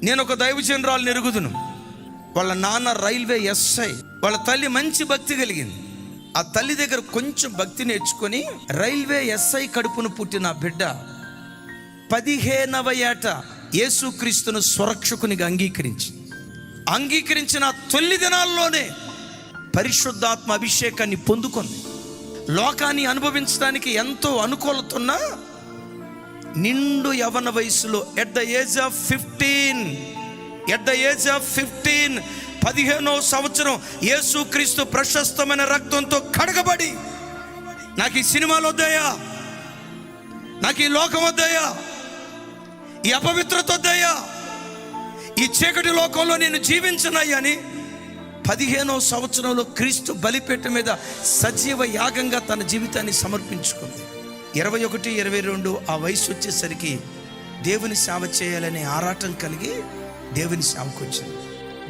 నేను ఒక దైవజనురాలు ఎరుగుదును. వాళ్ళ నాన్న రైల్వే ఎస్ఐ, వాళ్ళ తల్లి మంచి భక్తి కలిగింది. ఆ తల్లి దగ్గర కొంచెం భక్తి నేర్చుకొని రైల్వే ఎస్ఐ కడుపును పుట్టిన బిడ్డ 15వ ఏట యేసుక్రీస్తును స్వరక్షకునిగా అంగీకరించిన తొలి దినాల్లోనే పరిశుద్ధాత్మ అభిషేకాన్ని పొందుకుంది. లోకాన్ని అనుభవించడానికి ఎంతో అనుకూలతున్నా నిండు యవన వయసులో ఎట్ ద ఏజ్ ఆఫ్ 15 15వ సంవత్సరం యేసుక్రీస్తు ప్రశస్తమైన రక్తంతో కడగబడి, నాకు ఈ సినిమాలు వద్దయ్యా, నాకు ఈ లోకం వద్దయ్యా, ఈ అపవిత్రత వద్దయ్యా, ఈ చీకటి లోకంలో నేను జీవించనయ్యా అని 15వ సంవత్సరంలో క్రీస్తు బలిపీఠం మీద సజీవ యాగంగా తన జీవితాన్ని సమర్పించుకుంది. 21, 22 ఆ వయసు వచ్చేసరికి దేవుని సేవ చేయాలనే ఆరాటం కలిగి దేవుని సేవకు వచ్చింది.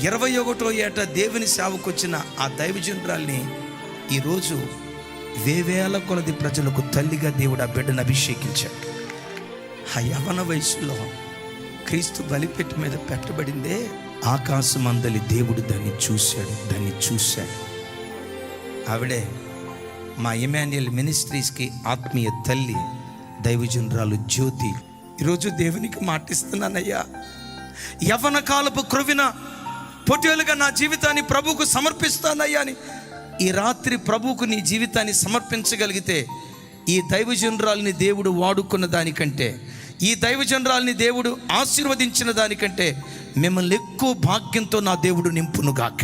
21వ ఏట దేవుని సేవకు వచ్చిన ఆ దైవజనురాల్ని ఈరోజు వేవేల కొలది ప్రజలకు తల్లిగా దేవుడు ఆ బిడ్డను అభిషేకించాడు. ఆ యవన వయసులో క్రీస్తు బలిపీఠం మీద పెట్టబడిందే, ఆకాశమందలి దేవుడు దాన్ని చూశాడు. ఆవిడే మా ఇమాన్యుయల్ మినిస్ట్రీస్కి ఆత్మీయ తల్లి దైవజనురాలు జ్యోతి. ఈరోజు దేవునికి మాటిస్తున్నానయ్యా, యవ్వన కాలపు క్రొవిన పొట్టేలుగా నా జీవితాన్ని ప్రభువుకు సమర్పిస్తానయ్యా అని ఈ రాత్రి ప్రభువుకు నీ జీవితాన్ని సమర్పించగలిగితే, ఈ దైవజనురాల్ని దేవుడు వాడుకున్న దానికంటే, ఈ దైవజనురాల్ని దేవుడు ఆశీర్వదించిన దానికంటే మిమ్మల్ని ఎక్కువ భాగ్యంతో నా దేవుడు నింపునుగాక.